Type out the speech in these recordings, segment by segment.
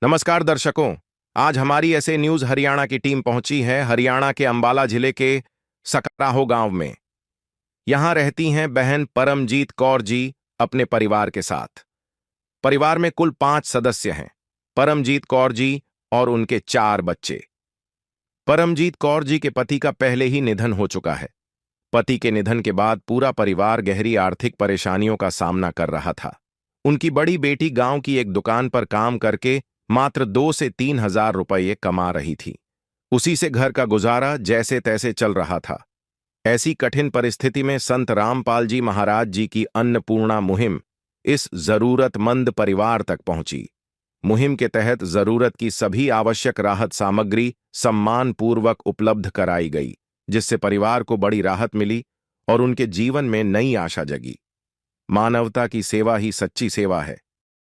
नमस्कार दर्शकों। आज हमारी ऐसे न्यूज हरियाणा की टीम पहुंची है हरियाणा के अंबाला जिले के सकराहो गांव में। यहां रहती हैं बहन परमजीत कौर जी अपने परिवार के साथ। परिवार में कुल 5 सदस्य हैं। परमजीत कौर जी और उनके 4 बच्चे। परमजीत कौर जी के पति का पहले ही निधन हो चुका है। पति के निधन के बाद पूरा परिवार गहरी आर्थिक परेशानियों का सामना कर रहा था। उनकी बड़ी बेटी गांव की एक दुकान पर काम करके मात्र 2 से 3 हजार रुपये कमा रही थी। उसी से घर का गुजारा जैसे तैसे चल रहा था। ऐसी कठिन परिस्थिति में संत रामपाल जी महाराज जी की अन्नपूर्णा मुहिम इस जरूरतमंद परिवार तक पहुंची। मुहिम के तहत जरूरत की सभी आवश्यक राहत सामग्री सम्मानपूर्वक उपलब्ध कराई गई, जिससे परिवार को बड़ी राहत मिली और उनके जीवन में नई आशा जगी। मानवता की सेवा ही सच्ची सेवा है।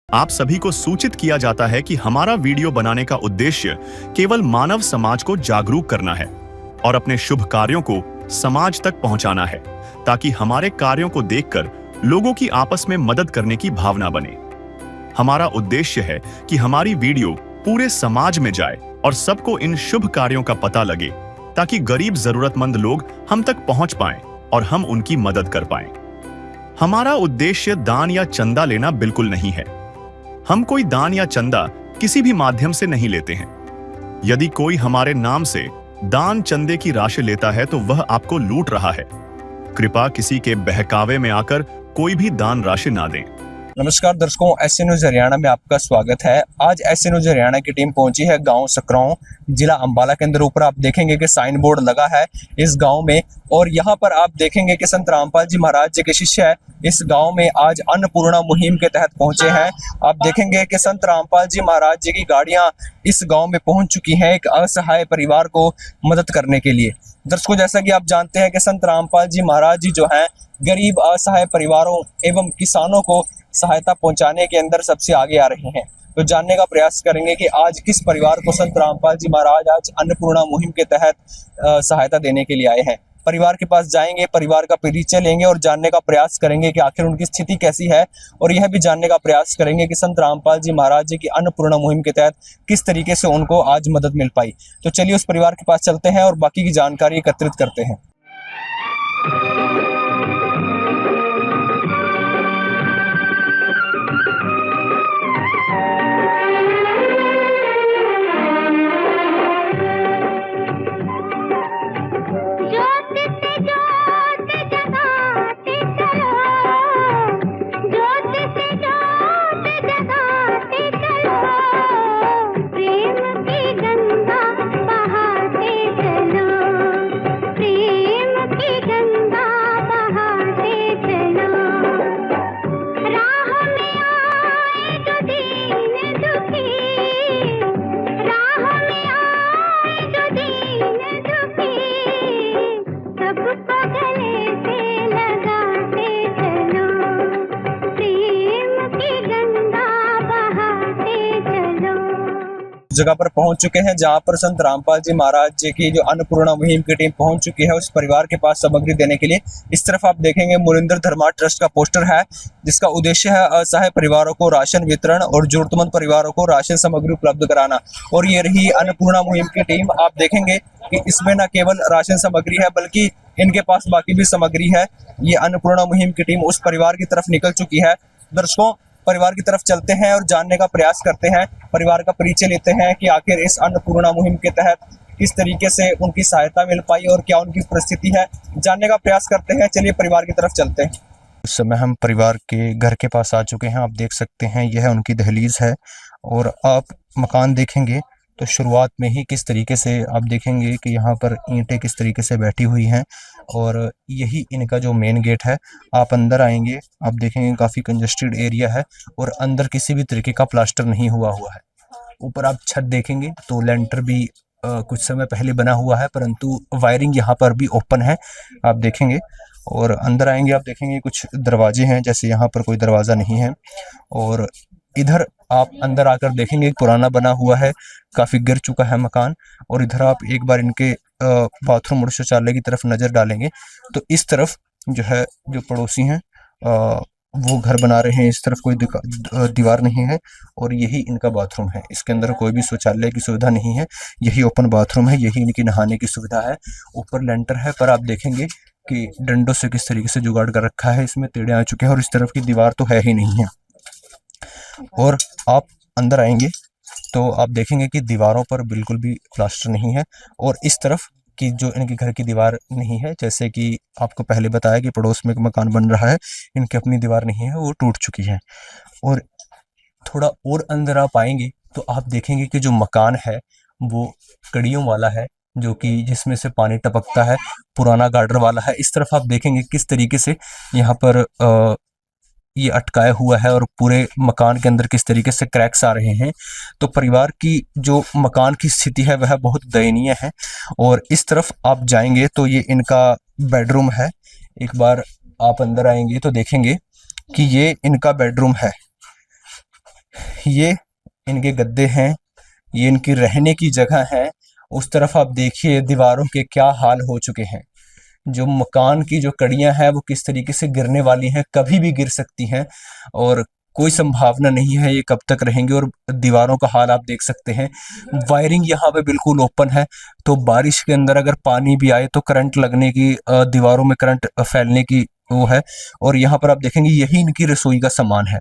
आप सभी को सूचित किया जाता है कि हमारा वीडियो बनाने का उद्देश्य केवल मानव समाज को जागरूक करना है और अपने शुभ कार्यों को समाज तक पहुंचाना है, ताकि हमारे कार्यों को देखकर लोगों की आपस में मदद करने की भावना बने। हमारा उद्देश्य है कि हमारी वीडियो पूरे समाज में जाए और सबको इन शुभ कार्यों का पता लगे, ताकि गरीब जरूरतमंद लोग हम तक पहुंच पाएं और हम उनकी मदद कर पाएं। हमारा उद्देश्य दान या चंदा लेना बिल्कुल नहीं है। हम कोई दान या चंदा किसी भी माध्यम से नहीं लेते हैं। यदि कोई हमारे नाम से दान चंदे की राशि लेता है तो वह आपको लूट रहा है। कृपया किसी के बहकावे में आकर कोई भी दान राशि ना दें। नमस्कार दर्शकों, एसए न्यूज हरियाणा में आपका स्वागत है। आज एसए न्यूज हरियाणा की टीम पहुंची है गांव सकराहो, जिला अंबाला के अंदर। ऊपर आप देखेंगे कि साइन बोर्ड लगा है इस गांव में, और यहां पर आप देखेंगे कि संत रामपाल जी महाराज जी के शिष्य है इस गांव में आज अन्नपूर्णा मुहिम के तहत पहुंचे हैं। आप देखेंगे कि संत रामपाल जी महाराज जी की गाड़ियां इस गाँव में पहुंच चुकी हैं एक असहाय परिवार को मदद करने के लिए। दर्शकों, जैसा कि आप जानते हैं कि संत रामपाल जी महाराज जी जो हैं गरीब असहाय परिवारों एवं किसानों को सहायता पहुंचाने के अंदर सबसे आगे आ रहे हैं। तो जानने का प्रयास करेंगे कि आज किस परिवार को संत रामपाल जी महाराज आज अन्नपूर्णा मुहिम के तहत सहायता देने के लिए आए हैं। परिवार के पास जाएंगे, परिवार का परिचय लेंगे और जानने का प्रयास करेंगे कि आखिर उनकी स्थिति कैसी है, और यह भी जानने का प्रयास करेंगे कि संत रामपाल जी महाराज जी की अन्नपूर्णा मुहिम के तहत किस तरीके से उनको आज मदद मिल पाई। तो चलिए उस परिवार के पास चलते हैं और बाकी की जानकारी एकत्रित करते हैं। जगह पर पहुंच चुके हैं जहां पर संत रामपाल जी महाराज जी की जो अन्नपूर्णा मुहिम की टीम पहुंच चुकी है उस परिवार के पास सामग्री देने के लिए। इस तरफ आप देखेंगे मुरिंदर धर्मा ट्रस्ट का पोस्टर है, जिसका उद्देश्य है असहाय परिवारों को राशन वितरण और जरूरतमंद परिवारों को राशन सामग्री उपलब्ध कराना। और ये रही अन्नपूर्णा मुहिम की टीम। आप देखेंगे कि इसमें न केवल राशन सामग्री है बल्कि इनके पास बाकी भी सामग्री है। ये अन्नपूर्णा मुहिम की टीम उस परिवार की तरफ निकल चुकी है। दर्शकों, परिवार की तरफ चलते हैं और जानने का प्रयास करते हैं, परिवार का परिचय लेते हैं कि आखिर इस अन्नपूर्णा मुहिम के तहत किस तरीके से उनकी सहायता मिल पाई और क्या उनकी परिस्थिति है, जानने का प्रयास करते हैं। चलिए परिवार की तरफ चलते हैं। उस समय हम परिवार के घर के पास आ चुके हैं। आप देख सकते हैं यह उनकी दहलीज है, और आप मकान देखेंगे तो शुरुआत में ही किस तरीके से आप देखेंगे कि यहाँ पर ईंटें किस तरीके से बैठी हुई हैं, और यही इनका जो मेन गेट है। आप अंदर आएंगे, आप देखेंगे काफ़ी कंजस्टेड एरिया है और अंदर किसी भी तरीके का प्लास्टर नहीं हुआ है। ऊपर आप छत देखेंगे तो लेंटर भी कुछ समय पहले बना हुआ है, परंतु वायरिंग यहाँ पर भी ओपन है, आप देखेंगे। और अंदर आएंगे, आप देखेंगे कुछ दरवाजे हैं, जैसे यहाँ पर कोई दरवाज़ा नहीं है। और इधर आप अंदर आकर देखेंगे पुराना बना हुआ है, काफ़ी गिर चुका है मकान। और इधर आप एक बार इनके बाथरूम और शौचालय की तरफ नज़र डालेंगे तो इस तरफ जो है, जो पड़ोसी हैं वो घर बना रहे हैं। इस तरफ कोई दीवार नहीं है और यही इनका बाथरूम है। इसके अंदर कोई भी शौचालय की सुविधा नहीं है। यही ओपन बाथरूम है, यही इनकी नहाने की सुविधा है। ऊपर लेंटर है, पर आप देखेंगे कि डंडों से किस तरीके से जुगाड़ कर रखा है, इसमें टेढ़े आ चुके हैं और इस तरफ की दीवार तो है ही नहीं है। और आप अंदर आएंगे तो आप देखेंगे कि दीवारों पर बिल्कुल भी प्लास्टर नहीं है और इस तरफ की जो इनके घर की दीवार नहीं है, जैसे कि आपको पहले बताया कि पड़ोस में एक मकान बन रहा है, इनकी अपनी दीवार नहीं है, वो टूट चुकी है। और थोड़ा और अंदर आप आएंगे तो आप देखेंगे कि जो मकान है वो कड़ियों वाला है, जो कि जिसमें से पानी टपकता है, पुराना गार्डर वाला है। इस तरफ आप देखेंगे किस तरीके से यहाँ पर ये अटकाया हुआ है और पूरे मकान के अंदर किस तरीके से क्रैक्स आ रहे हैं। तो परिवार की जो मकान की स्थिति है वह बहुत दयनीय है। और इस तरफ आप जाएंगे तो ये इनका बेडरूम है। एक बार आप अंदर आएंगे तो देखेंगे कि ये इनका बेडरूम है। ये इनके गद्दे हैं, ये इनकी रहने की जगह है। उस तरफ आप देखिए दीवारों के क्या हाल हो चुके हैं। जो मकान की जो कड़ियां हैं वो किस तरीके से गिरने वाली हैं, कभी भी गिर सकती हैं और कोई संभावना नहीं है ये कब तक रहेंगे। और दीवारों का हाल आप देख सकते हैं। वायरिंग यहाँ पे बिल्कुल ओपन है, तो बारिश के अंदर अगर पानी भी आए तो करंट लगने की, दीवारों में करंट फैलने की वो है। और यहाँ पर आप देखेंगे यही इनकी रसोई का सामान है,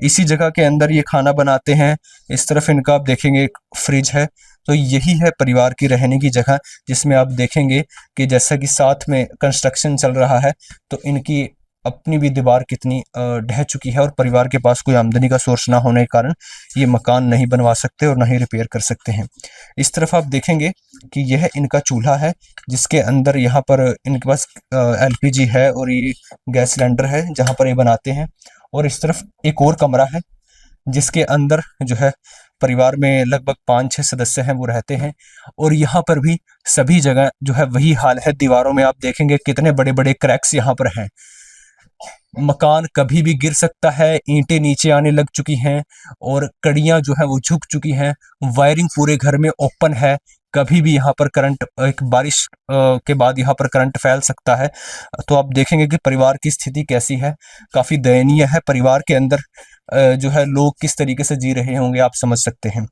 इसी जगह के अंदर ये खाना बनाते हैं। इस तरफ इनका आप देखेंगे एक फ्रिज है। तो यही है परिवार की रहने की जगह, जिसमें आप देखेंगे कि जैसा कि साथ में कंस्ट्रक्शन चल रहा है तो इनकी अपनी भी दीवार कितनी ढह चुकी है और परिवार के पास कोई आमदनी का सोर्स ना होने के कारण ये मकान नहीं बनवा सकते और ना ही रिपेयर कर सकते हैं। इस तरफ आप देखेंगे कि यह इनका चूल्हा है, जिसके अंदर यहाँ पर इनके पास एलपीजी है और ये गैस सिलेंडर है जहाँ पर ये बनाते हैं। और इस तरफ एक और कमरा है जिसके अंदर जो है परिवार में लगभग 5-6 सदस्य हैं वो रहते हैं। और यहाँ पर भी सभी जगह जो है वही हाल है। दीवारों में आप देखेंगे कितने बड़े बड़े क्रैक्स यहाँ पर हैं। मकान कभी भी गिर सकता है, ईंटें नीचे आने लग चुकी हैं और कड़ियां जो है वो झुक चुकी हैं। वायरिंग पूरे घर में ओपन है, कभी भी यहाँ पर करंट, एक बारिश के बाद यहाँ पर करंट फैल सकता है। तो आप देखेंगे कि परिवार की स्थिति कैसी है, काफ़ी दयनीय है। परिवार के अंदर जो है लोग किस तरीके से जी रहे होंगे आप समझ सकते हैं।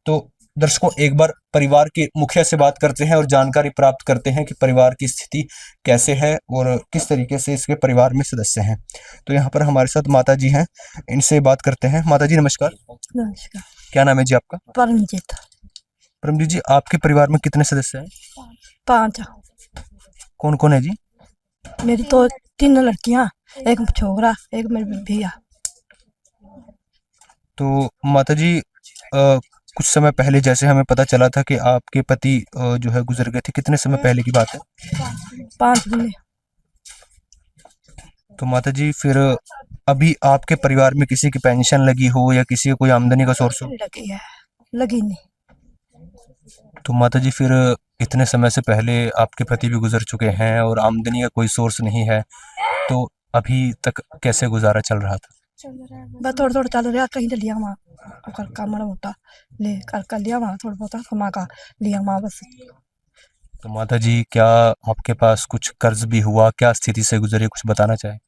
तो दर्शकों, एक बार परिवार के मुखिया से बात करते हैं और जानकारी प्राप्त करते हैं कि परिवार की स्थिति कैसे है और किस तरीके से इसके परिवार में सदस्य हैं। तो यहाँ पर हमारे साथ माता जी हैं, इनसे बात करते हैं। माता जी नमस्कार। नमस्कार। क्या नाम है जी आपका? परमजीत। परमजीत जी, आपके परिवार में कितने सदस्य हैं? 5। कौन कौन है जी? मेरी तो 3 लड़कियां, एक छोकरा, एक मेरी भैया। तो माता जी, कुछ समय पहले जैसे हमें पता चला था कि आपके पति जो है गुजर गए थे, कितने समय पहले की बात है? 5 महीने। तो माता जी, फिर अभी आपके परिवार में किसी की पेंशन लगी हो या किसी को कोई आमदनी का सोर्स हो? लगी है, लगी नहीं। तो माता जी, फिर इतने समय से पहले आपके पति भी गुजर चुके हैं और आमदनी का कोई सोर्स नहीं है, तो अभी तक कैसे गुजारा चल रहा था? बस थोड़ा थोड़ा चल रहा, कहीं तो लिया वहाँ कर का माड़ा मोटा ले कर लिया वहाँ, थोड़ा बहुत कमा का लिया वहाँ बस। तो माता जी, क्या आपके पास कुछ कर्ज भी हुआ? क्या स्थिति से गुजरे, कुछ बताना चाहें?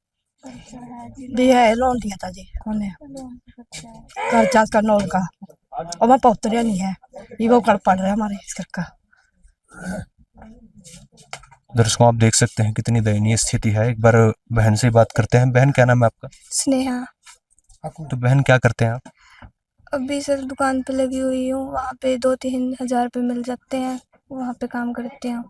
दिया है, लोन लिया था जी हमने, कर्जा का लोन का। और वहाँ पौतरिया नहीं है, ये वो कर पड़ रहा है हमारे इस घर का। दर्शकों, आप देख सकते हैं कितनी दयनीय स्थिति है। एक बार बहन से बात करते हैं। बहन, क्या नाम है आपका? स्नेहा। तो बहन, क्या करते हैं आप? अभी सर दुकान पे लगी हुई हूँ, वहाँ पे 2-3 हज़ार रुपये मिल जाते हैं, वहाँ पे काम करते हैं।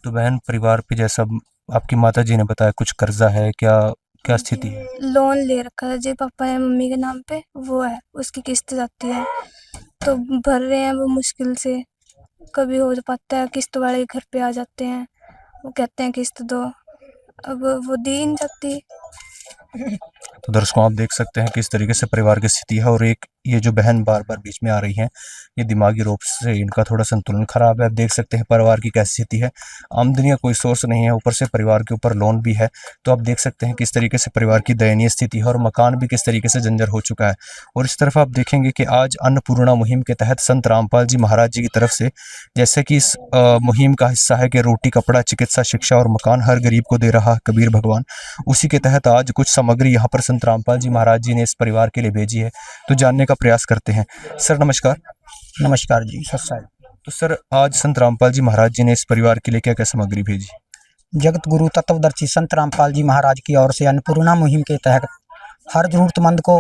तो बहन, परिवार पे जैसा आपकी माता जी ने बताया कुछ कर्जा है, क्या क्या स्थिति है? लोन ले रखा है जी पापा या मम्मी के नाम पे, वो है, उसकी किस्त जाती है तो भर रहे हैं वो मुश्किल से। कभी हो पाता है किस्त वाले घर पे आ जाते हैं, वो कहते हैं किस्त दो, अब वो दी नहीं जाती। तो दर्शकों, आप देख सकते हैं किस तरीके से परिवार की स्थिति है और एक ये जो बहन बार बार बीच में आ रही हैं, ये दिमागी रूप से इनका थोड़ा संतुलन खराब है। आप देख सकते हैं परिवार की कैसी स्थिति है, आमदनी का कोई सोर्स नहीं है, ऊपर से परिवार के ऊपर लोन भी है। तो आप देख सकते हैं किस तरीके से परिवार की दयनीय स्थिति है और मकान भी किस तरीके से जंजर हो चुका है। और इस तरफ आप देखेंगे कि आज अन्नपूर्णा मुहिम के तहत संत रामपाल जी महाराज जी की तरफ से, जैसे कि इस मुहिम का हिस्सा है कि रोटी, कपड़ा, चिकित्सा, शिक्षा और मकान हर गरीब को दे रहा कबीर भगवान, उसी के तहत आज कुछ सामग्री यहाँ पर संत रामपाल जी महाराज जी ने इस परिवार के लिए भेजी है। तो जानने का प्रयास करते हैं। सर नमस्कार। नमस्कार जी, सत साहब। तो सर आज संत रामपाल जी महाराज जी ने इस परिवार के लिए क्या क्या सामग्री भेजी? जगत गुरु तत्वदर्शी संत रामपाल जी महाराज की ओर से अन्नपूर्णा मुहिम के तहत हर जरूरतमंद को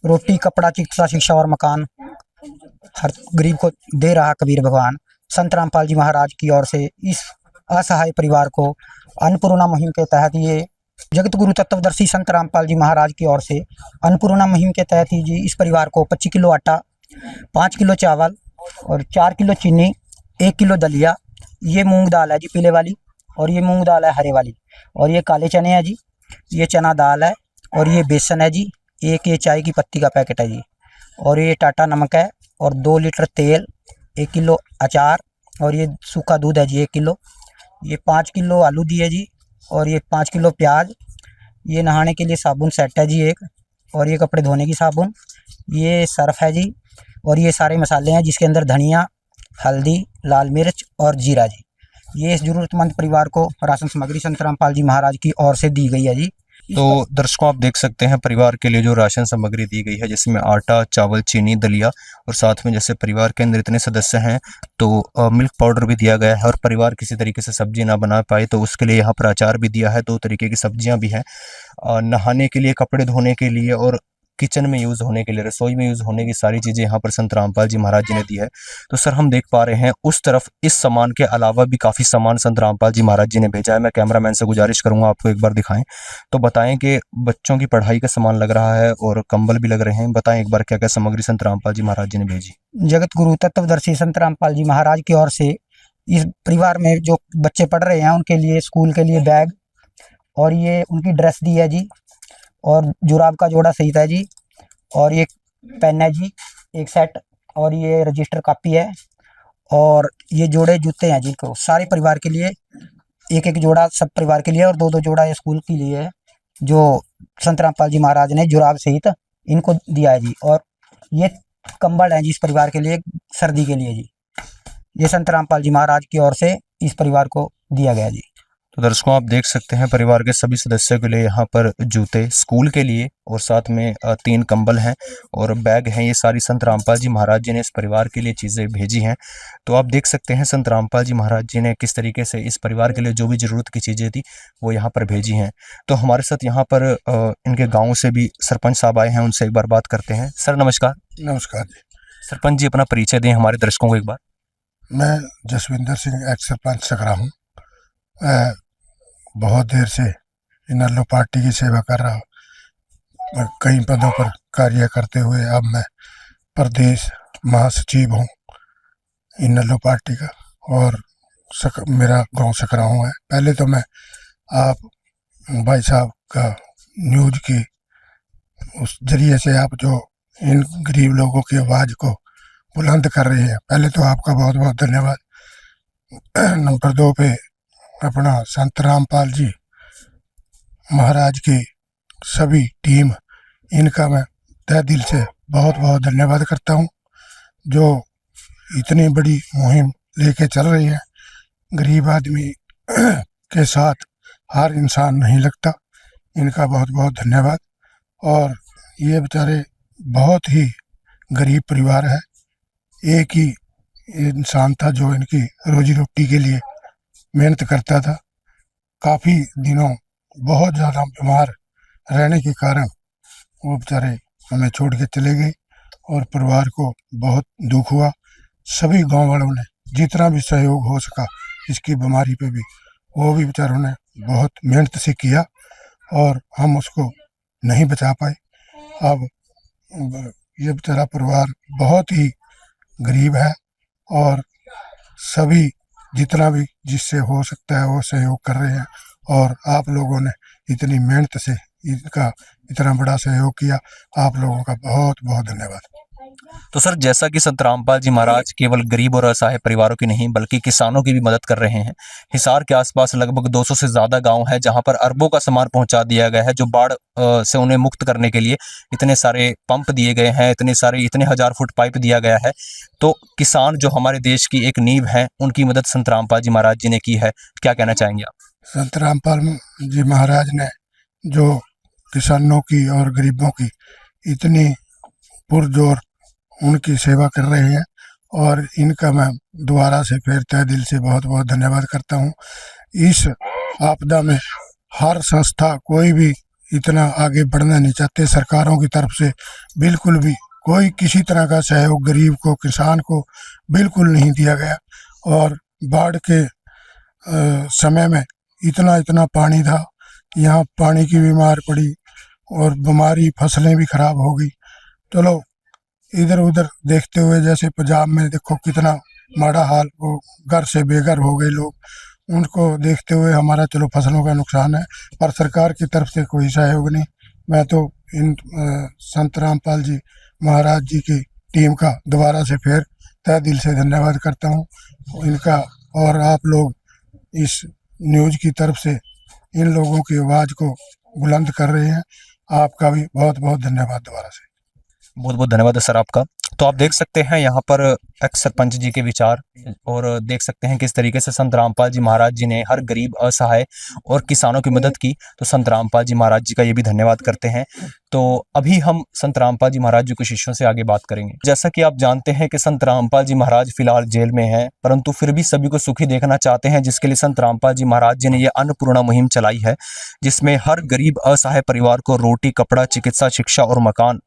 रोटी, कपड़ा, चिकित्सा, शिक्षा और मकान हर गरीब को दे रहा कबीर भगवान, संत रामपाल जी महाराज की ओर से इस असहाय परिवार को अन्नपूर्णा मुहिम के तहत, ये जगत गुरु तत्वदर्शी संत रामपाल जी महाराज की ओर से अन्नपूर्णा मुहिम के तहत ही जी इस परिवार को 25 किलो आटा, 5 किलो चावल और 4 किलो चीनी, 1 किलो दलिया, ये मूंग दाल है जी पीले वाली, और ये मूंग दाल है हरे वाली, और ये काले चने हैं जी, ये चना दाल है, और ये बेसन है जी, एक ये चाय की पत्ती का पैकेट है जी, और ये टाटा नमक है, और 2 लीटर तेल, 1 किलो अचार, और ये सूखा दूध है जी 1 किलो, ये 5 किलो आलू दिए जी, और ये 5 किलो प्याज, ये नहाने के लिए साबुन सेट है जी एक, और ये कपड़े धोने की साबुन, ये सर्फ है जी, और ये सारे मसाले हैं जिसके अंदर धनिया, हल्दी, लाल मिर्च और जीरा जी। ये इस जरूरतमंद परिवार को राशन सामग्री संत रामपाल जी महाराज की ओर से दी गई है जी। तो दर्शकों आप देख सकते हैं परिवार के लिए जो राशन सामग्री दी गई है, जिसमें आटा, चावल, चीनी, दलिया, और साथ में जैसे परिवार के अंदर इतने सदस्य हैं तो मिल्क पाउडर भी दिया गया है, और परिवार किसी तरीके से सब्जी ना बना पाए तो उसके लिए यहाँ पर अचार भी दिया है, 2 तरीके की सब्जियां भी हैं, नहाने के लिए, कपड़े धोने के लिए और किचन में यूज़ होने के लिए, रसोई में यूज़ होने की सारी चीज़ें यहाँ पर संत रामपाल जी महाराज जी ने दी है। तो सर हम देख पा रहे हैं उस तरफ इस सामान के अलावा भी काफ़ी सामान संत रामपाल जी महाराज जी ने भेजा है। मैं कैमरामैन से गुजारिश करूँगा आपको एक बार दिखाएं, तो बताएं कि बच्चों की पढ़ाई का सामान लग रहा है और कंबल भी लग रहे हैं। बताएं एक बार क्या क्या सामग्री संत रामपाल जी महाराज जी ने भेजी। जगत गुरु तत्वदर्शी संत रामपाल जी महाराज की ओर से इस परिवार में जो बच्चे पढ़ रहे हैं उनके लिए स्कूल के लिए बैग, और ये उनकी ड्रेस दी है जी, और जुराब का जोड़ा सहित है जी, और ये पेन है जी 1 सेट, और ये रजिस्टर कापी है, और ये जोड़े जूते हैं जिनको सारे परिवार के लिए, 1-1 जोड़ा सब परिवार के लिए, और 2-2 जोड़ा ये स्कूल के लिए है, जो संत रामपाल जी महाराज ने जुराब सहित इनको दिया है जी। और ये कंबल है जी इस परिवार के लिए सर्दी के लिए जी, ये संत रामपाल जी महाराज की ओर से इस परिवार को दिया गया जी। तो दर्शकों आप देख सकते हैं परिवार के सभी सदस्यों के लिए यहाँ पर जूते स्कूल के लिए, और साथ में 3 कंबल हैं और बैग हैं। ये सारी संत रामपाल जी महाराज जी ने इस परिवार के लिए चीज़ें भेजी हैं। तो आप देख सकते हैं संत रामपाल जी महाराज जी ने किस तरीके से इस परिवार के लिए जो भी ज़रूरत की चीज़ें थी वो यहाँ पर भेजी हैं। तो हमारे साथ यहाँ पर इनके गाँव से भी सरपंच साहब आए हैं, उनसे एक बार बात करते हैं। सर नमस्कार। नमस्कार जी। सरपंच जी अपना परिचय दें हमारे दर्शकों को एक बार। मैं जसविंदर सिंह एक्स सरपंच सकरा हूँ। बहुत देर से इनलो पार्टी की सेवा कर रहा हूँ, कई पदों पर कार्य करते हुए अब मैं प्रदेश महासचिव हूँ इनलो पार्टी का, और मेरा गांव सकराहू है। पहले तो मैं आप भाई साहब का न्यूज की उस जरिए से आप जो इन गरीब लोगों की आवाज़ को बुलंद कर रहे हैं, पहले तो आपका बहुत बहुत धन्यवाद। नंबर 2 पे अपना संत रामपाल जी महाराज की सभी टीम, इनका मैं तहे दिल से बहुत बहुत धन्यवाद करता हूँ, जो इतनी बड़ी मुहिम लेके चल रही है। गरीब आदमी के साथ हर इंसान नहीं लगता, इनका बहुत बहुत धन्यवाद। और ये बेचारे बहुत ही गरीब परिवार है, एक ही इंसान था जो इनकी रोजी रोटी के लिए मेहनत करता था। काफ़ी दिनों बहुत ज़्यादा बीमार रहने के कारण वो बेचारे हमें छोड़ के चले गए, और परिवार को बहुत दुख हुआ। सभी गांव वालों ने जितना भी सहयोग हो सका इसकी बीमारी पे भी, वो भी बेचारों ने बहुत मेहनत से किया, और हम उसको नहीं बचा पाए। अब ये बेचारा परिवार बहुत ही गरीब है, और सभी जितना भी जिससे हो सकता है वो सहयोग कर रहे हैं, और आप लोगों ने इतनी मेहनत से इनका इतना बड़ा सहयोग किया। आप लोगों का बहुत बहुत धन्यवाद। तो सर, जैसा कि संत रामपाल जी महाराज केवल गरीब और असहाय परिवारों की नहीं बल्कि किसानों की भी मदद कर रहे हैं। हिसार के आसपास लगभग 200 से ज्यादा गांव है जहां पर अरबों का सामान पहुंचा दिया गया है, जो बाढ़ से उन्हें मुक्त करने के लिए इतने सारे पंप दिए गए हैं, इतने हजार फुट पाइप दिया गया है। तो किसान जो हमारे देश की एक नींव है, उनकी मदद संत रामपाल जी महाराज जी ने की है। क्या कहना चाहेंगे आप? संत रामपाल जी महाराज ने जो किसानों की और गरीबों की इतनी पुरजोर उनकी सेवा कर रहे हैं, और इनका मैं दोबारा से फिर तहे दिल से बहुत बहुत धन्यवाद करता हूँ। इस आपदा में हर संस्था कोई भी इतना आगे बढ़ना नहीं चाहते। सरकारों की तरफ से बिल्कुल भी कोई किसी तरह का सहयोग गरीब को, किसान को बिल्कुल नहीं दिया गया। और बाढ़ के समय में इतना पानी था, यहाँ पानी की बीमार पड़ी और बीमारी, फसलें भी खराब हो गई। चलो इधर उधर देखते हुए, जैसे पंजाब में देखो कितना माड़ा हाल, वो घर से बेघर हो गए लोग, उनको देखते हुए हमारा चलो फसलों का नुकसान है, पर सरकार की तरफ से कोई सहयोग नहीं। मैं तो इन संत रामपाल जी महाराज जी की टीम का दोबारा से फिर तहे दिल से धन्यवाद करता हूँ इनका। और आप लोग इस न्यूज़ की तरफ से इन लोगों की आवाज़ को बुलंद कर रहे हैं, आपका भी बहुत बहुत धन्यवाद दोबारा से। बहुत बहुत धन्यवाद है सर आपका। तो आप देख सकते हैं यहाँ पर एक्स सरपंच जी के विचार, और देख सकते हैं किस तरीके से संत रामपाल जी महाराज जी ने हर गरीब, असहाय और किसानों की मदद की। तो संत रामपाल जी महाराज जी का ये भी धन्यवाद करते हैं। तो अभी हम संत रामपाल जी महाराज जी के शिष्यों से आगे बात करेंगे। जैसा कि आप जानते हैं कि संत रामपाल जी महाराज फिलहाल जेल में हैं, परंतु फिर भी सभी को सुखी देखना चाहते हैं, जिसके लिए संत रामपाल जी महाराज जी ने ये अन्नपूर्णा मुहिम चलाई है, जिसमें हर गरीब असहाय परिवार को रोटी, कपड़ा, चिकित्सा, शिक्षा और मकान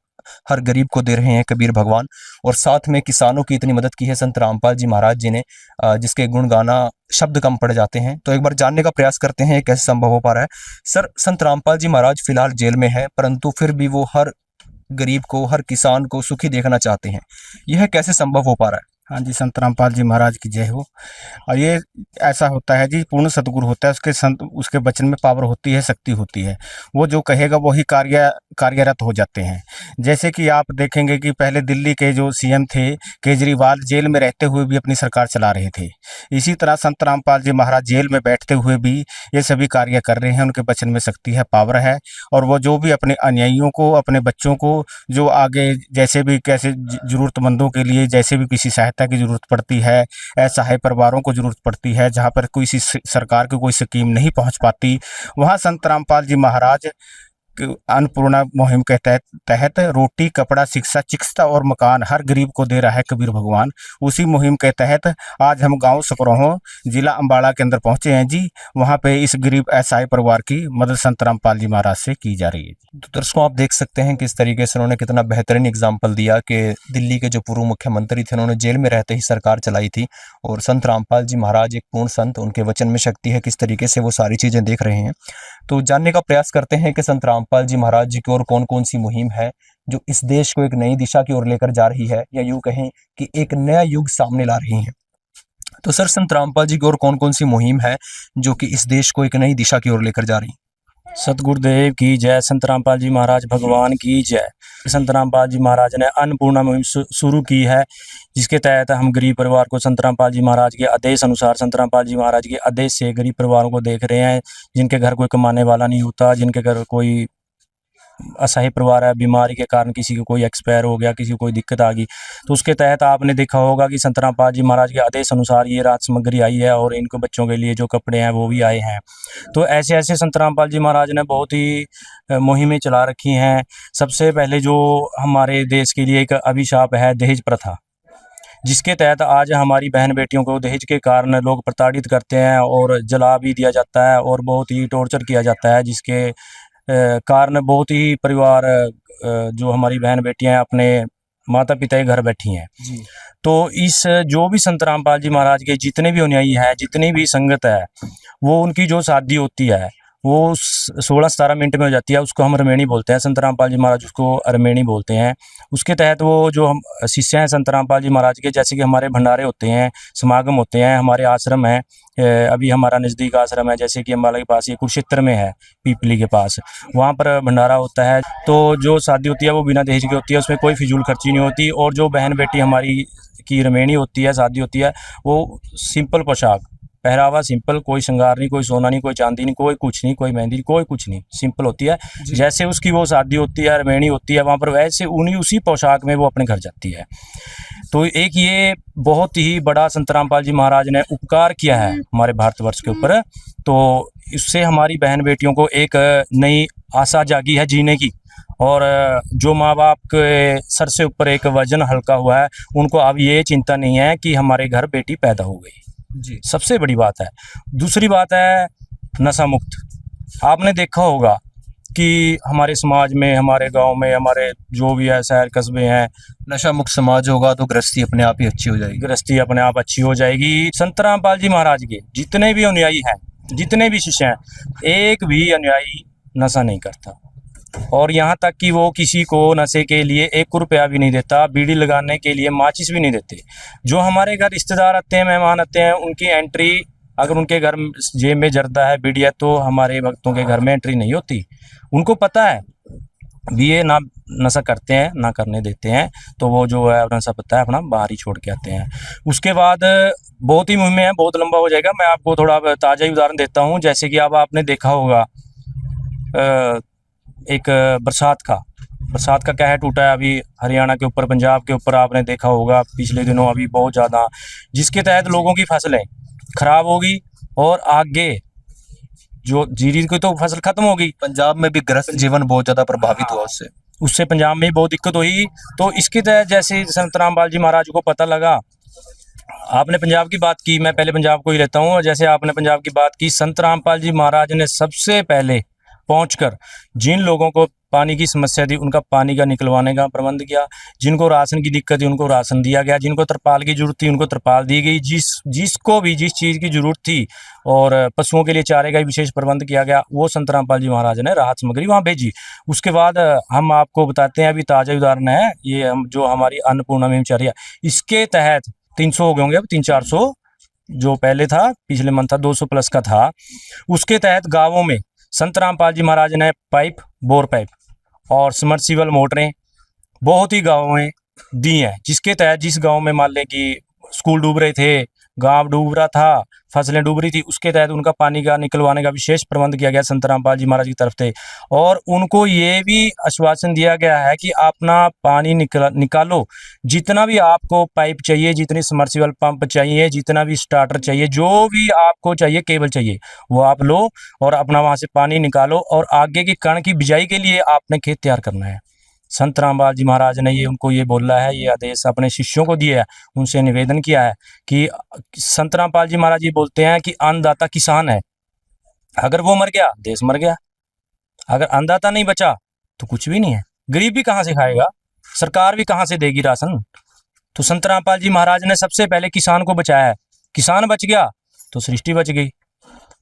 हर गरीब को दे रहे हैं कबीर भगवान। और साथ में किसानों की इतनी मदद की है संत रामपाल जी महाराज जी ने, जिसके गुण गाना शब्द कम पड़ जाते हैं। तो एक बार जानने का प्रयास करते हैं कैसे संभव हो पा रहा है। सर, संत रामपाल जी महाराज फिलहाल जेल में है, परंतु फिर भी वो हर गरीब को, हर किसान को सुखी देखना चाहते हैं। यह कैसे संभव हो पा रहा है? हाँ जी, संत रामपाल जी महाराज की जय हो। और ये ऐसा होता है जी, पूर्ण सतगुरु होता है, उसके वचन में पावर होती है, शक्ति होती है। वो जो कहेगा वही कार्यरत हो जाते हैं। जैसे कि आप देखेंगे कि पहले दिल्ली के जो सीएम थे केजरीवाल, जेल में रहते हुए भी अपनी सरकार चला रहे थे। इसी तरह संत रामपाल जी महाराज जेल में बैठते हुए भी ये सभी कार्य कर रहे हैं। उनके वचन में शक्ति है, पावर है। और वो जो भी अपने अनुयायियों को, अपने बच्चों को, जो आगे जैसे भी कैसे जरूरतमंदों के लिए जैसे भी किसी सहायता की जरूरत पड़ती है, असहाय परिवारों को जरूरत पड़ती है, जहाँ पर कोई सरकार की कोई स्कीम नहीं पहुँच पाती, वहाँ संत रामपाल जी महाराज अन्नपूर्णा मुहिम के तहत रोटी, कपड़ा, शिक्षा, चिकित्सा और मकान हर गरीब को दे रहा है कबीर भगवान। उसी मुहिम के तहत आज हम गांव सकरोह, जिला अम्बाला के अंदर पहुंचे हैं जी। वहां पे इस गरीब असहाय परिवार की मदद संत रामपाल जी महाराज से की जा रही है। तो दर्शकों, आप देख सकते हैं किस तरीके से उन्होंने कितना बेहतरीन एग्जाम्पल दिया कि दिल्ली के जो पूर्व मुख्यमंत्री थे, उन्होंने जेल में रहते ही सरकार चलाई थी, और संत रामपाल जी महाराज एक पूर्ण संत, उनके वचन में शक्ति है, किस तरीके से वो सारी चीजें देख रहे हैं। तो जानने का प्रयास करते हैं कि संत रामपाल जी महाराज जी की ओर कौन कौन सी मुहिम है जो इस देश को एक नई दिशा की ओर लेकर जा रही है, या यूं कहें कि एक नया युग सामने ला रही है। तो सर, संत रामपाल जी की ओर कौन कौन सी मुहिम है जो कि इस देश को एक नई दिशा की ओर लेकर जा रही है? सतगुरुदेव की जय, संत रामपाल जी महाराज भगवान की जय। संत रामपाल जी महाराज ने अन्नपूर्णा मुहिम शुरू की है, जिसके तहत हम गरीब परिवार को संत रामपाल जी महाराज के आदेश अनुसार, संत रामपाल जी महाराज के आदेश से गरीब परिवारों को देख रहे हैं, जिनके घर कोई कमाने वाला नहीं होता, जिनके घर कोई असहाय परिवार है, बीमारी के कारण किसी को कोई एक्सपायर हो गया, किसी को कोई दिक्कत आ गई, तो उसके तहत आपने देखा होगा कि संत रामपाल जी महाराज के आदेश अनुसार ये राहत सामग्री आई है, और इनको बच्चों के लिए जो कपड़े हैं वो भी आए हैं। तो ऐसे ऐसे संत रामपाल जी महाराज ने बहुत ही मुहिमें चला रखी हैं। सबसे पहले जो हमारे देश के लिए एक अभिशाप है दहेज प्रथा, जिसके तहत आज हमारी बहन बेटियों को दहेज के कारण लोग प्रताड़ित करते हैं और जला भी दिया जाता है और बहुत ही टॉर्चर किया जाता है, जिसके कारण बहुत ही परिवार, जो हमारी बहन बेटियां हैं, अपने माता पिता के घर बैठी हैं जी। तो इस जो भी संत रामपाल जी महाराज के जितने भी अनुयायी हैं, जितनी भी संगत है, वो उनकी जो शादी होती है वो 16-17 मिनट में हो जाती है। उसको हम रमेणी बोलते हैं, संत रामपाल जी महाराज उसको रमेणी बोलते हैं। उसके तहत वो जो हम शिष्य हैं संत रामपाल जी महाराज के, जैसे कि हमारे भंडारे होते हैं, समागम होते हैं, हमारे आश्रम है, अभी हमारा नज़दीक आश्रम है जैसे कि अम्बाला के पास, ये कुरुक्षेत्र में है, पीपली के पास, वहाँ पर भंडारा होता है। तो जो शादी होती है वो बिना दहेज की होती है, उसमें कोई फिजूल खर्ची नहीं होती। और जो बहन बेटी हमारी की रमेणी होती है, शादी होती है, वो सिंपल पोशाक, पहरावा सिंपल, कोई श्रृंगार नहीं, कोई सोना नहीं, कोई चांदी नहीं, कोई कुछ नहीं, कोई मेहंदी नहीं, कोई कुछ नहीं, सिंपल होती है। जैसे उसकी वो शादी होती है, रमेणी होती है वहाँ पर, वैसे उसी पोशाक में वो अपने घर जाती है। तो एक ये बहुत ही बड़ा संत रामपाल जी महाराज ने उपकार किया है हमारे भारतवर्ष के ऊपर। तो इससे हमारी बहन बेटियों को एक नई आशा जागी है जीने की, और जो माँ बाप के सर से ऊपर एक वजन हल्का हुआ है, उनको अब ये चिंता नहीं है कि हमारे घर बेटी पैदा हो गई जी। सबसे बड़ी बात है। दूसरी बात है नशा मुक्त। आपने देखा होगा कि हमारे समाज में, हमारे गांव में, हमारे जो भी है शहर कस्बे हैं, नशा मुक्त समाज होगा तो गृहस्थी अपने आप ही अच्छी हो जाएगी। गृहस्थी अपने आप अच्छी हो जाएगी। संत रामपाल जी महाराज के जितने भी अनुयायी हैं, जितने भी शिष्य हैं, एक भी अनुयायी नशा नहीं करता। और यहाँ तक कि वो किसी को नशे के लिए 1 रुपया भी नहीं देता, बीड़ी लगाने के लिए माचिस भी नहीं देते। जो हमारे घर रिश्तेदार आते हैं, मेहमान आते हैं, उनकी एंट्री, अगर उनके घर जेब में जर्दा है, बीड़ी है, तो हमारे भक्तों के घर में एंट्री नहीं होती। उनको पता है भी ये ना नशा करते हैं ना करने देते हैं, तो वो जो है नशा पता है अपना बाहर ही छोड़ के आते हैं। उसके बाद बहुत ही मुहिम है, बहुत लंबा हो जाएगा, मैं आपको थोड़ा ताज़ा ही उदाहरण देता हूँ। जैसे कि अब आपने देखा होगा एक बरसात का कहर टूटा है अभी हरियाणा के ऊपर, पंजाब के ऊपर, आपने देखा होगा पिछले दिनों अभी बहुत ज़्यादा, जिसके तहत लोगों की फसलें खराब होगी और आगे जो जीरी की तो फसल खत्म होगी। पंजाब में भी गृहस्थ जीवन बहुत ज्यादा प्रभावित हुआ उससे पंजाब में बहुत दिक्कत हुई। तो इसके तहत जैसे संत रामपाल जी महाराज को पता लगा, आपने पंजाब की बात की, मैं पहले पंजाब को ही लेता हूँ, जैसे आपने पंजाब की बात की, संत रामपाल जी महाराज ने सबसे पहले पहुंचकर जिन लोगों को पानी की समस्या थी उनका पानी का निकलवाने का प्रबंध किया, जिनको राशन की दिक्कत थी उनको राशन दिया गया, जिनको तरपाल की जरूरत थी उनको तरपाल दी गई, जिसको भी जिस चीज़ की जरूरत थी, और पशुओं के लिए चारे का विशेष प्रबंध किया गया, वो संत रामपाल जी महाराज ने राहत सामग्री वहाँ भेजी। उसके बाद हम आपको बताते हैं, अभी ताज़ा उदाहरण है ये, हम जो हमारी अन्नपूर्णा मुहिमचर्या, इसके तहत 300 हो गए होंगे, अब 300-400 जो पहले था, पिछले मंथ था 200 प्लस का था। उसके तहत गाँवों में संत रामपाल जी महाराज ने पाइप, बोर पाइप और समर्सिबल मोटरें बहुत ही गाँवों में दी हैं, जिसके तहत जिस गांव में मान लें कि स्कूल डूब रहे थे, गांव डूब रहा था, फसलें डूब रही थी, उसके तहत उनका पानी का निकलवाने का विशेष प्रबंध किया गया संत रामपाल जी महाराज की तरफ से। और उनको ये भी आश्वासन दिया गया है कि अपना पानी निकालो, जितना भी आपको पाइप चाहिए, जितनी समर्सिबल पंप चाहिए, जितना भी स्टार्टर चाहिए, जो भी आपको चाहिए, केबल चाहिए, वो आप लो और अपना वहाँ से पानी निकालो, और आगे की कण की बिजाई के लिए आपने खेत तैयार करना है। संत रामपाल जी महाराज ने ये उनको ये बोला है, ये आदेश अपने शिष्यों को दिया है, उनसे निवेदन किया है कि संत रामपाल जी महाराज ये बोलते हैं कि अन्नदाता किसान है, अगर वो मर गया देश मर गया, अगर अन्नदाता नहीं बचा तो कुछ भी नहीं है, गरीब भी कहाँ से खाएगा, सरकार भी कहाँ से देगी राशन। तो संत रामपाल जी महाराज ने सबसे पहले किसान को बचाया है, किसान बच गया तो सृष्टि बच गई।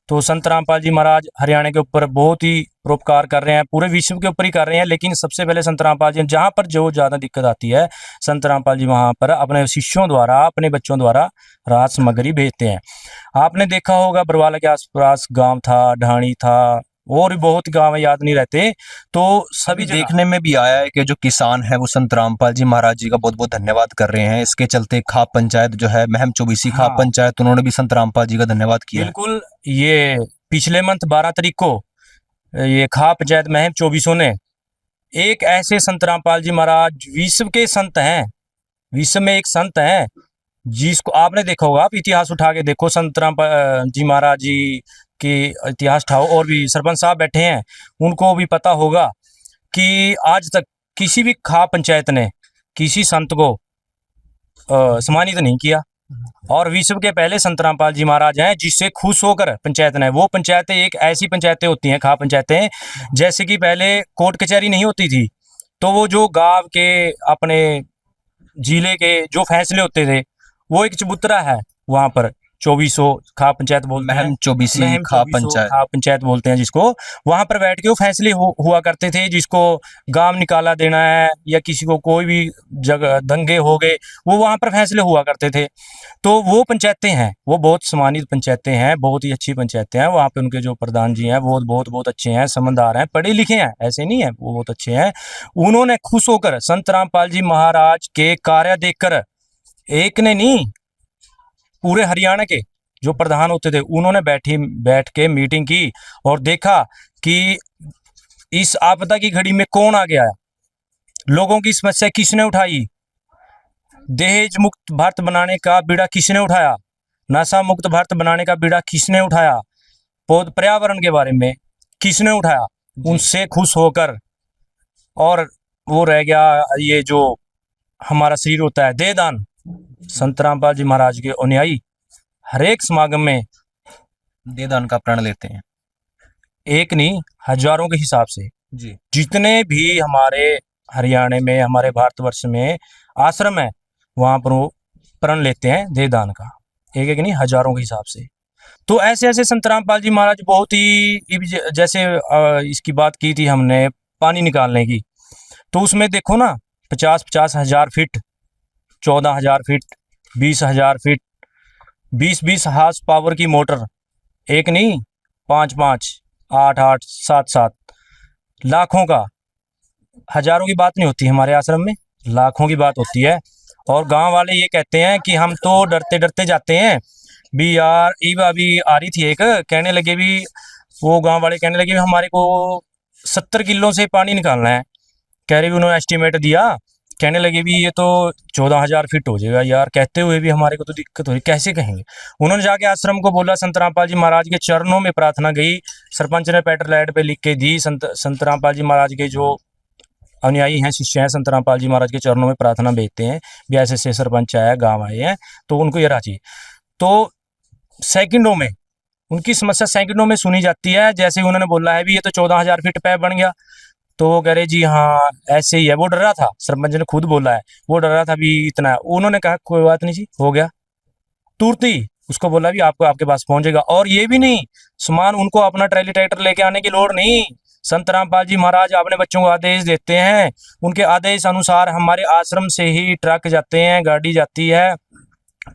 तो संत रामपाल जी महाराज हरियाणा के ऊपर बहुत ही परोपकार कर रहे हैं, पूरे विश्व के ऊपर ही कर रहे हैं, लेकिन सबसे पहले संत रामपाल जी, जहाँ पर जो ज़्यादा दिक्कत आती है, संत रामपाल जी वहाँ पर अपने शिष्यों द्वारा, अपने बच्चों द्वारा राहत सामग्री भेजते हैं। आपने देखा होगा बरवाला के आसपास गांव था, ढाणी था, और भी बहुत गांव याद नहीं रहते, तो सभी देखने में भी आया है कि जो किसान है वो संत रामपाल जी महाराज जी का बहुत बहुत धन्यवाद कर रहे हैं। इसके चलते खाप पंचायत जो है, महम चौबीसी खाप पंचायत, उन्होंने भी संत रामपाल जी का धन्यवाद किया। बिल्कुल, ये पिछले मंथ 12 तारीख को ये खाप पंचायत महम 2400 ने एक ऐसे संत रामपाल जी महाराज, विश्व के संत हैं, विश्व में एक संत हैं जिसको आपने देखा होगा, आप इतिहास उठा के देखो, संत रामपाल जी महाराज जी के इतिहास उठाओ, और भी सरपंच साहब बैठे हैं, उनको भी पता होगा कि आज तक किसी भी खाप पंचायत ने किसी संत को सम्मानित नहीं किया, और विश्व के पहले संत रामपाल जी महाराज हैं जिससे खुश होकर पंचायत ने, वो पंचायतें एक ऐसी पंचायतें होती हैं, खाप पंचायतें, जैसे कि पहले कोर्ट कचहरी नहीं होती थी, तो वो जो गांव के अपने जिले के जो फैसले होते थे, वो एक चबूतरा है वहाँ पर, 2400 खा पंचायत बोलते हैं, महम चौबीसी महम खा 2400 पंचायत। खा पंचायत बोलते हैं जिसको। वहां पर बैठ के वो फैसले हुआ करते थे, जिसको गांव निकाला देना है या किसी को कोई भी जगह दंगे हो गए, वो वहां पर फैसले हुआ करते थे। तो वो पंचायतें हैं, वो बहुत सम्मानित पंचायतें हैं, बहुत ही अच्छी पंचायतें हैं। वहाँ पे उनके जो प्रधान जी हैं वो बहुत अच्छे हैं, समझदार हैं, पढ़े लिखे हैं, ऐसे नहीं है, वो बहुत अच्छे हैं। उन्होंने खुश होकर संत रामपाल जी महाराज के कार्य देखकर, एक ने नहीं पूरे हरियाणा के जो प्रधान होते थे उन्होंने बैठ के मीटिंग की और देखा कि इस आपदा की घड़ी में कौन आ गया, लोगों की समस्या किसने उठाई, दहेज मुक्त भारत बनाने का बीड़ा किसने उठाया, नशा मुक्त भारत बनाने का बीड़ा किसने उठाया, पर्यावरण के बारे में किसने उठाया, उनसे खुश होकर। और वो रह गया ये जो हमारा शरीर होता है देहदान, संत रामपाल जी महाराज के अनुयायी हर एक समागम में देदान का प्रण लेते हैं। एक नहीं हजारों के हिसाब से जी। जितने भी हमारे हरियाणा में, हमारे भारतवर्ष में आश्रम है, वहां पर वो प्रण लेते हैं देहदान का, एक एक नहीं हजारों के हिसाब से। तो ऐसे ऐसे संत रामपाल जी महाराज बहुत ही, जैसे इसकी बात की थी हमने पानी निकालने की, तो उसमें देखो ना 50-50 हजार feet, 14,000 feet, 20,000 feet, 20-20 horse power की मोटर, एक नहीं 5-5, 8-8, 7-7, लाखों का, हजारों की बात नहीं होती हमारे आश्रम में, लाखों की बात होती है। और गांव वाले ये कहते हैं कि हम तो डरते डरते जाते हैं भी यार। ईवा अभी आ रही थी एक, कहने लगे भी, वो गांव वाले कहने लगे भी हमारे को 70 किलो से पानी निकालना है, कह रहे भी उन्होंने एस्टिमेट दिया, कहने लगे भी ये तो 14,000 फीट हो जाएगा यार, कहते हुए भी हमारे को तो दिक्कत हो रही, कैसे कहेंगे। उन्होंने जाके आश्रम को बोला, संत रामपाल जी महाराज के चरणों में प्रार्थना गई, सरपंच ने पेटरलाइड पे लिख के दी, संत रामपाल जी महाराज के जो अनुयायी हैं, शिष्य हैं, संत रामपाल जी महाराज के चरणों में प्रार्थना भेजते हैं भी ऐसे से सरपंच आया, गाँव आए हैं, तो उनको ये राजी। तो सेकंडों में उनकी समस्या सेकंडों में सुनी जाती है। जैसे उन्होंने बोला है भी ये तो 14,000 फीट पैप बन गया, तो वो कह रहे जी हाँ ऐसे ही है। वो डर रहा था, सरपंच ने खुद बोला है, वो डर रहा था भी इतना है। उन्होंने कहा कोई बात नहीं जी, हो गया। तुरंत ही उसको बोला भी आपको आपके पास पहुंचेगा। और ये भी नहीं, सामान उनको अपना ट्रैली ट्रैक्टर लेके आने की लोड़ नहीं। संत रामपाल जी महाराज अपने बच्चों को आदेश देते हैं, उनके आदेश अनुसार हमारे आश्रम से ही ट्रक जाते हैं, गाड़ी जाती है,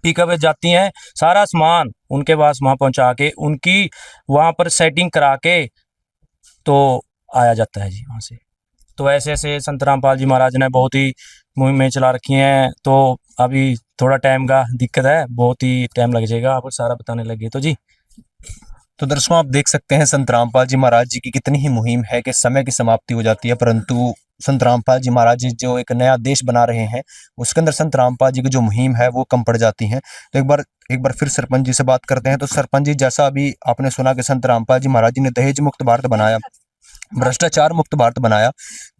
पिकअप जाती हैं, सारा सामान उनके पास वहाँ पहुँचा के उनकी वहाँ पर सेटिंग करा के तो आया जाता है जी वहाँ से। तो ऐसे ऐसे संत रामपाल जी महाराज ने बहुत ही मुहिमें चला रखी हैं। तो अभी थोड़ा टाइम का दिक्कत है, बहुत ही टाइम लग जाएगा, आपको सारा बताने लगे तो जी। तो दर्शकों आप देख सकते हैं संत रामपाल जी महाराज जी की कितनी ही मुहिम है कि समय की समाप्ति हो जाती है, परंतु संत रामपाल जी महाराज जी जो एक नया देश बना रहे हैं उसके अंदर संत रामपाल जी की जो मुहिम है वो कम पड़ जाती है। तो एक बार फिर सरपंच जी से बात करते हैं। तो सरपंच जी, जैसा अभी आपने सुना कि संत रामपाल जी महाराज जी ने दहेज मुक्त भारत बनाया, भ्रष्टाचार मुक्त भारत बनाया,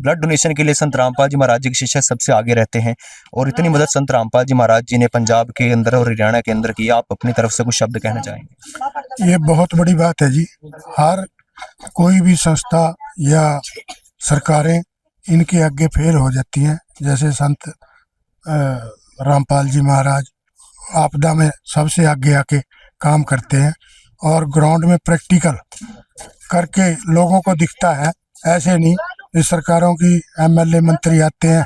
ब्लड डोनेशन के लिए संत रामपाल जी महाराज जी के शिष्य सबसे आगे रहते हैं, और इतनी मदद संत रामपाल जी महाराज जी ने पंजाब के अंदर और हरियाणा के अंदर की। आप अपनी तरफ से कुछ शब्द कहना चाहेंगे? ये बहुत बड़ी बात है जी। हर कोई भी संस्था या सरकारें इनके आगे फेल हो जाती हैं। जैसे संत रामपाल जी महाराज आपदा में सबसे आगे आके काम करते हैं और ग्राउंड में प्रैक्टिकल करके लोगों को दिखता है। ऐसे नहीं इस सरकारों की एमएलए मंत्री आते हैं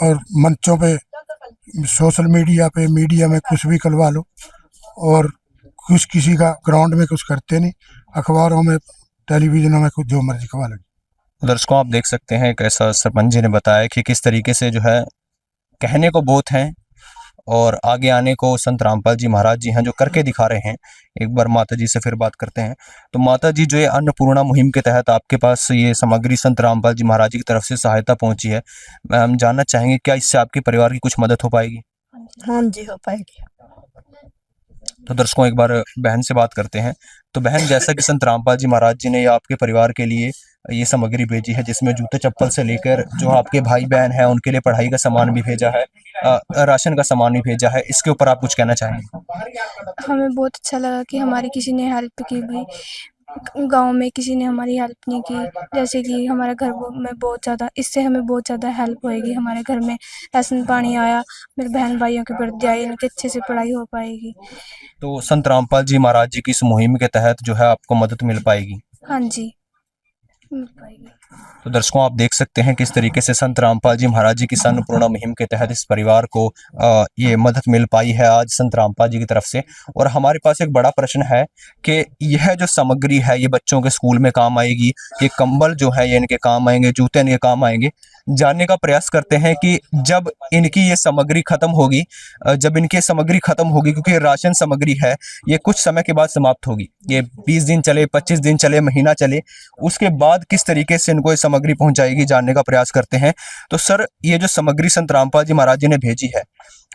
और मंचों पे, सोशल मीडिया पे, मीडिया में कुछ भी करवा लो, और कुछ किसी का ग्राउंड में कुछ करते नहीं, अखबारों में, टेलीविजनों में कुछ जो मर्जी करवा लो। दर्शकों आप देख सकते हैं कैसा सरपंच जी ने बताया कि किस तरीके से जो है कहने को बहुत हैं और आगे आने को संत रामपाल जी महाराज जी हैं जो करके दिखा रहे हैं। एक बार माता जी से फिर बात करते हैं। तो माता जी, जो ये अन्नपूर्णा मुहिम के तहत आपके पास ये सामग्री संत रामपाल जी महाराज जी की तरफ से सहायता पहुंची है, हम जानना चाहेंगे क्या इससे आपके परिवार की कुछ मदद हो पाएगी? हाँ जी, हो पाएगी। तो दर्शकों एक बार बहन से बात करते हैं। तो बहन, जैसा कि संत रामपाल जी महाराज जी ने आपके परिवार के लिए ये सामग्री भेजी है, जिसमें जूते चप्पल से लेकर जो आपके भाई बहन हैं उनके लिए पढ़ाई का सामान भी भेजा है, राशन का सामान भी भेजा है, इसके ऊपर आप कुछ कहना चाहेंगे? हमें बहुत अच्छा लगा कि हमारी किसी ने हेल्प की भी, गांव में किसी ने हमारी हेल्प नहीं की, जैसे कि हमारे घर में बहुत ज़्यादा, इससे हमें बहुत ज़्यादा हेल्प होएगी। हमारे घर में राशन पानी आया, मेरे बहन भाइयों की वर्दी आई, इनकी अच्छे से पढ़ाई हो पाएगी। तो संत रामपाल जी महाराज जी की इस मुहिम के तहत जो है आपको मदद मिल पाएगी। हाँ जी, मिल पाएगी। तो दर्शकों, आप देख सकते हैं किस तरीके से संत रामपाल जी महाराज जी की अन्नपूर्णा मुहिम के तहत इस परिवार को ये मदद मिल पाई है आज संत रामपाल जी की तरफ से। और हमारे पास एक बड़ा प्रश्न है कि यह जो सामग्री है ये बच्चों के स्कूल में काम आएगी, ये कंबल जो है ये इनके काम आएंगे, जूते इनके काम आएंगे। जानने का प्रयास करते हैं कि जब इनकी ये सामग्री खत्म होगी, क्योंकि राशन सामग्री है ये कुछ समय के बाद समाप्त होगी, ये 20 दिन चले, 25 दिन चले, महीना चले, उसके बाद किस तरीके से इनको ये सामग्री पहुंचाएगी, जानने का प्रयास करते हैं। तो सर, ये जो सामग्री संत रामपाल जी महाराज जी ने भेजी है,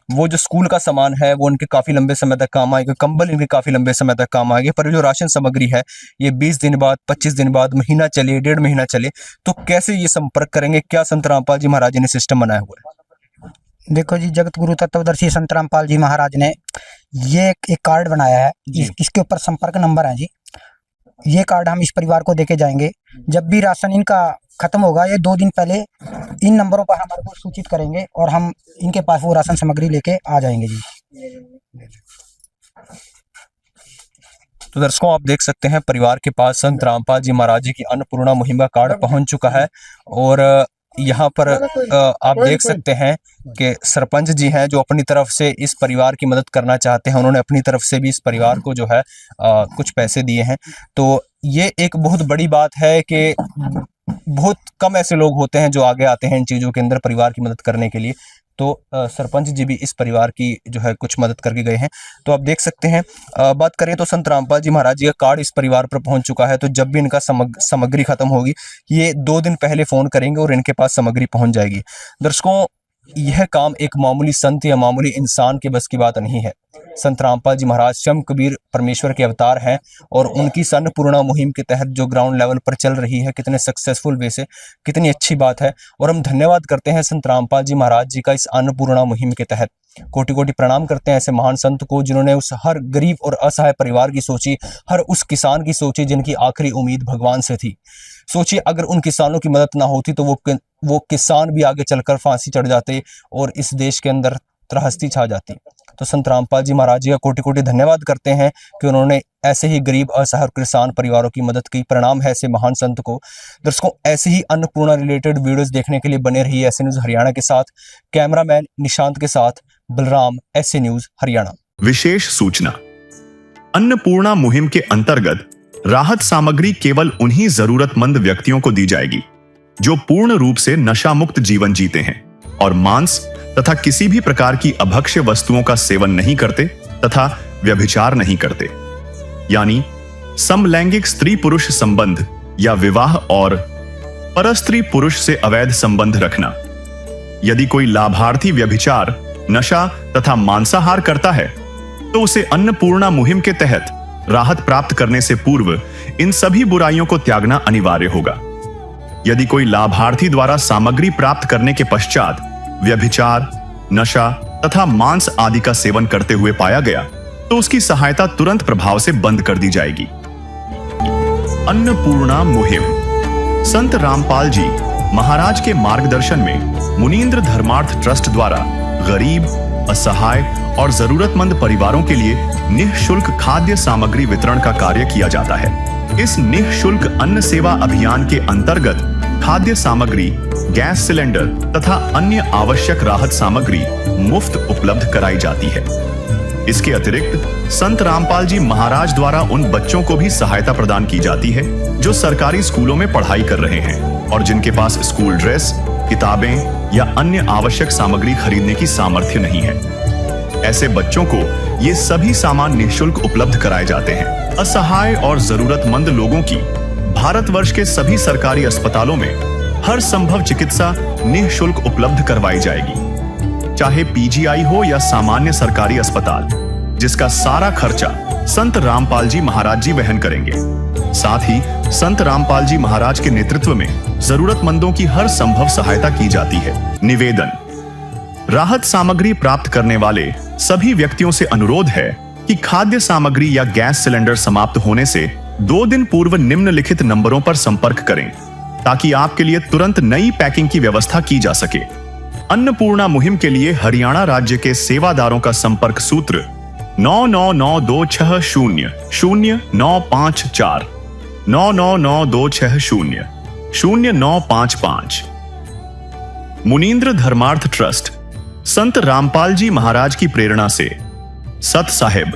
वो जो स्कूल का सामान है वो इनके काफी लंबे समय तक काम आएगा, कंबल इनके काफी लंबे समय तक काम आएंगे, पर जो राशन सामग्री है ये 20 दिन बाद, 25 दिन बाद, महीना चले, 1.5 महीना चले, तो कैसे ये संपर्क करेंगे? क्या संत रामपाल जी महाराज जी ने सिस्टम बनाया हुआ है? देखो जी, जगत गुरु तत्वदर्शी संत रामपाल जी महाराज ने ये एक कार्ड बनाया है, इसके ऊपर संपर्क नंबर है जी। ये कार्ड हम इस परिवार को देके जाएंगे। जब भी राशन इनका खत्म होगा, ये 2 दिन पहले इन नंबरों पर हमारे को सूचित करेंगे और हम इनके पास वो राशन सामग्री लेके आ जाएंगे जी। तो दर्शकों, आप देख सकते हैं परिवार के पास संत रामपाल जी महाराज जी की अन्नपूर्णा मुहिम का कार्ड पहुंच चुका है। और यहाँ पर आप देख सकते हैं कि सरपंच जी हैं जो अपनी तरफ से इस परिवार की मदद करना चाहते हैं। उन्होंने अपनी तरफ से भी इस परिवार को जो है कुछ पैसे दिए हैं। तो ये एक बहुत बड़ी बात है कि बहुत कम ऐसे लोग होते हैं जो आगे आते हैं इन चीज़ों के अंदर परिवार की मदद करने के लिए। तो सरपंच जी भी इस परिवार की जो है कुछ मदद करके गए हैं। तो आप देख सकते हैं, बात करें तो संत रामपाल जी महाराज जी का कार्ड इस परिवार पर पहुंच चुका है। तो जब भी इनका सामग्री खत्म होगी, ये 2 दिन पहले फ़ोन करेंगे और इनके पास सामग्री पहुंच जाएगी। दर्शकों, यह काम एक मामूली संत या मामूली इंसान के बस की बात नहीं है। संत रामपाल जी महाराज स्वयं कबीर परमेश्वर के अवतार हैं और उनकी अन्नपूर्णा मुहिम के तहत जो ग्राउंड लेवल पर चल रही है, कितने सक्सेसफुल वे से, कितनी अच्छी बात है। और हम धन्यवाद करते हैं संत रामपाल जी महाराज जी का इस अन्नपूर्णा मुहिम के तहत। कोटि कोटि प्रणाम करते हैं ऐसे महान संत को जिन्होंने उस हर गरीब और असहाय परिवार की सोची, हर उस किसान की सोची जिनकी आखिरी उम्मीद भगवान से थी। सोचिए, अगर उन किसानों की मदद ना होती तो वो किसान भी आगे चलकर फांसी चढ़ जाते और इस देश के अंदर त्रहस्ती छा जाती। तो संत रामपाल जी महाराज जी का कोटि कोटि धन्यवाद करते हैं कि उन्होंने ऐसे ही गरीब, असहाय और किसान परिवारों की मदद की। प्रणाम है ऐसे महान संत को। दर्शकों, ऐसे ही अन्नपूर्णा रिलेटेड वीडियोस देखने के लिए बने रहिए ऐसे न्यूज हरियाणा के साथ। कैमरामैन निशांत के साथ बलराम, ऐसे न्यूज हरियाणा। विशेष सूचना, अन्नपूर्णा मुहिम के अंतर्गत राहत सामग्री केवल उन्हीं जरूरतमंद व्यक्तियों को दी जाएगी जो पूर्ण रूप से नशा मुक्त जीवन जीते हैं और मांस तथा किसी भी प्रकार की अभक्ष्य वस्तुओं का सेवन नहीं करते तथा व्यभिचार नहीं करते, यानी समलैंगिक स्त्री पुरुष संबंध या विवाह और परस्त्री पुरुष से अवैध संबंध रखना। यदि कोई लाभार्थी व्यभिचार, नशा तथा मांसाहार करता है तो उसे अन्नपूर्णा मुहिम के तहत राहत प्राप्त करने से पूर्व इन सभी बुराइयों को त्यागना अनिवार्य होगा। यदि कोई लाभार्थी द्वारा सामग्री प्राप्त करने के पश्चात व्यभिचार, नशा तथा मांस आदि का सेवन करते हुए पाया गया तो उसकी सहायता तुरंत प्रभाव से बंद कर दी जाएगी। अन्नपूर्णा मुहिम संत रामपाल जी महाराज के मार्गदर्शन में मुनींद्र धर्मार्थ ट्रस्ट द्वारा गरीब, असहाय और जरूरतमंद परिवारों के लिए निःशुल्क खाद्य सामग्री वितरण का कार्य किया जाता है। इस निःशुल्क अन्न सेवा अभियान के अंतर्गत खाद्य सामग्री, गैस सिलेंडर तथा अन्य आवश्यक राहत सामग्री मुफ्त उपलब्ध कराई जाती है। इसके अतिरिक्त संत रामपाल जी महाराज द्वारा उन बच्चों को भी सहायता प्रदान की जाती है जो सरकारी स्कूलों में पढ़ाई कर रहे हैं और जिनके पास स्कूल ड्रेस, किताबें या अन्य आवश्यक सामग्री खरीदने की सामर्थ्य नहीं है। ऐसे बच्चों को ये सभी सामान निःशुल्क उपलब्ध कराए जाते हैं। असहाय और जरूरतमंद लोगों की भारतवर्ष के सभी सरकारी अस्पतालों में हर संभव चिकित्सा निःशुल्क उपलब्ध करवाई जाएगी, चाहे पीजीआई हो या सामान्य सरकारी अस्पताल, जिसका सारा खर्चा संत रामपाल जी महाराज जी वहन करेंगे। साथ ही संत रामपाल जी महाराज के नेतृत्व में जरूरतमंदों की हर संभव सहायता की जाती है। निवेदन, राहत सामग्री प्राप्त करने वाले सभी व्यक्तियों से अनुरोध है कि खाद्य सामग्री या गैस सिलेंडर समाप्त होने से 2 दिन पूर्व निम्नलिखित नंबरों पर संपर्क करें ताकि आपके लिए तुरंत नई पैकिंग की व्यवस्था की जा सके। अन्नपूर्णा मुहिम के लिए हरियाणा राज्य के सेवादारों का संपर्क सूत्र 9992600954 9992600955। मुनींद्र धर्मार्थ ट्रस्ट संत रामपाल जी महाराज की प्रेरणा से सत साहिब